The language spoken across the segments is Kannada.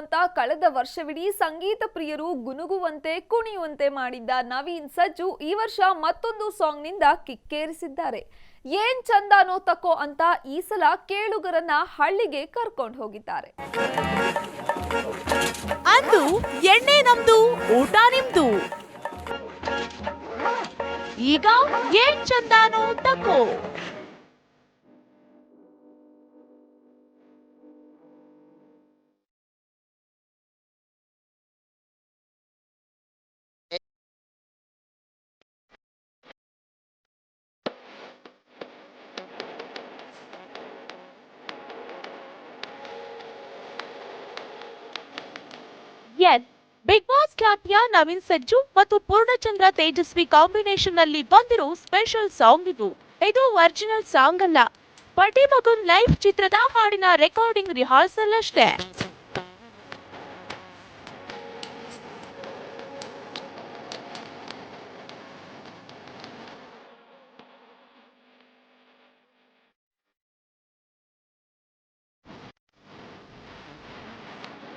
ಅಂತ ಕಳೆದ ವರ್ಷವಿಡೀ ಸಂಗೀತ ಪ್ರಿಯರು ಗುನುಗುವಂತೆ ಕುಣಿಯುವಂತೆ ಮಾಡಿದ್ದ ನವೀನ್ ಸಜ್ಜು ಈ ವರ್ಷ ಮತ್ತೊಂದು ಸಾಂಗ್ ನಿಂದ ಕಿಕ್ಕೇರಿಸಿದ್ದಾರೆ. ಏನ್ ಚಂದಾನೋ ತಕೋ ಅಂತ ಈ ಸಲ ಕೇಳುಗರನ್ನ ಹಳ್ಳಿಗೆ ಕರ್ಕೊಂಡು ಹೋಗಿದ್ದಾರೆ. ಅಂದು ಎಣ್ಣೆ ನಮ್ದು ಊಟ ನಿಮ್ದು, ಈಗ ಏನ್ ಚಂದಾನೋ ತಕೋ. ಎಸ್, ಬಿಗ್ ಬಾಸ್ ಖ್ಯಾತಿಯ ನವೀನ್ ಸಜ್ಜು ಮತ್ತು ಪೂರ್ಣಚಂದ್ರ ತೇಜಸ್ವಿ ಕಾಂಬಿನೇಷನ್ ನಲ್ಲಿ ಬಂದಿರೋ ಸ್ಪೆಷಲ್ ಸಾಂಗ್ ಇದು. ಇದು ಒರಿಜಿನಲ್ ಸಾಂಗ್ ಅಲ್ಲ, ಪಟಿ ಮಗುನ್ ಲೈಫ್ ಚಿತ್ರದ ಹಾಡಿನ ರೆಕಾರ್ಡಿಂಗ್ ರಿಹರ್ಸಲ್ ಅಷ್ಟೇ.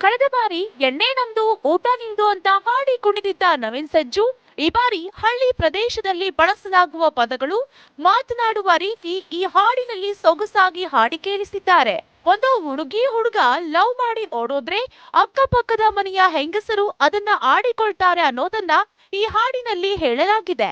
ಕಳೆದ ಬಾರಿ ಎಣ್ಣೆ ನಮ್ದು ಊಟ ನಿಮ್ದು ಅಂತ ಹಾಡಿ ಕುಣಿದಿದ್ದ ನವೀನ್ ಸಜ್ಜು ಈ ಬಾರಿ ಹಳ್ಳಿ ಪ್ರದೇಶದಲ್ಲಿ ಬಳಸಲಾಗುವ ಪದಗಳು, ಮಾತನಾಡುವ ರೀತಿ ಈ ಹಾಡಿನಲ್ಲಿ ಸೊಗಸಾಗಿ ಹಾಡಿ ಕೇಳಿಸಿದ್ದಾರೆ. ಒಂದು ಹುಡುಗಿ ಹುಡುಗ ಲವ್ ಮಾಡಿ ಓಡೋದ್ರೆ ಅಕ್ಕಪಕ್ಕದ ಮನೆಯ ಹೆಂಗಸರು ಅದನ್ನ ಆಡಿಕೊಳ್ತಾರೆ ಅನ್ನೋದನ್ನ ಈ ಹಾಡಿನಲ್ಲಿ ಹೇಳಲಾಗಿದೆ.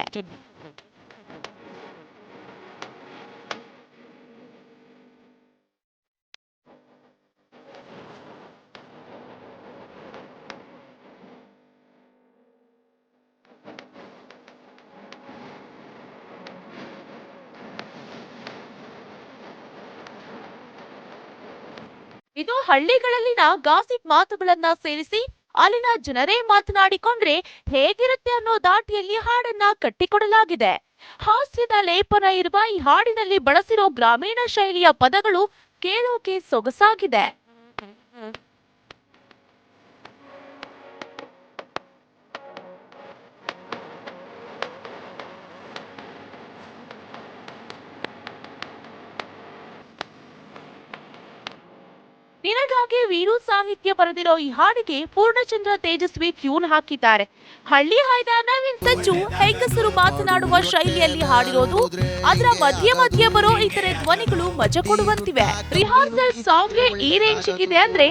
ಇದು ಹಳ್ಳಿಗಳಲ್ಲಿನ ಗಾಸಿಪ್ ಮಾತುಗಳನ್ನ ಸೇರಿಸಿ ಅಲ್ಲಿನ ಜನರೇ ಮಾತನಾಡಿಕೊಂಡ್ರೆ ಹೇಗಿರುತ್ತೆ ಅನ್ನೋ ದಾಟಿಯಲ್ಲಿ ಹಾಡನ್ನ ಕಟ್ಟಿಕೊಡಲಾಗಿದೆ. ಹಾಸ್ಯದ ಲೇಪನ ಇರುವ ಈ ಹಾಡಿನಲ್ಲಿ ಬಳಸಿರೋ ಗ್ರಾಮೀಣ ಶೈಲಿಯ ಪದಗಳು ಕೇಳೋಕೆ ಸೊಗಸಾಗಿದೆ. ನಿನಗಾಗಿ ವೀರು ಸಾಹಿತ್ಯ ಬರೆದಿರೋ ಈ ಹಾಡಿಗೆ ಪೂರ್ಣಚಂದ್ರ ತೇಜಸ್ವಿ ಟ್ಯೂನ್ ಹಾಕಿದ್ದಾರೆ. ಹಳ್ಳಿ ಹಾಯ್ದ ನವೀನ್ ಸಜ್ಜು ಹೆಂಗಸರು ಮಾತನಾಡುವ ಶೈಲಿಯಲ್ಲಿ ಹಾಡಿರೋದು, ಅದರ ಮಧ್ಯೆ ಮಧ್ಯೆ ಬರೋ ಇತರೆ ಧ್ವನಿಗಳು ಮಜಾ ಕೊಡುವಂತಿವೆ. ರಿಹರ್ಸಲ್ ಸಾಂಗ್ಗೆ ಈ ರೇಂಜ್ಗಿದೆ ಅಂದ್ರೆ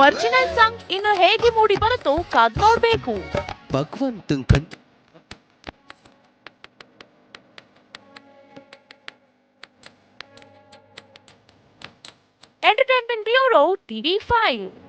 ಒರಿಜಿನಲ್ ಸಾಂಗ್ ಇನ್ನು ಹೇಗೆ ಮೂಡಿ ಬರುತ್ತೋ ಕಾದ್ ನೋಡ್ಬೇಕು. Entertainment Bureau TV5.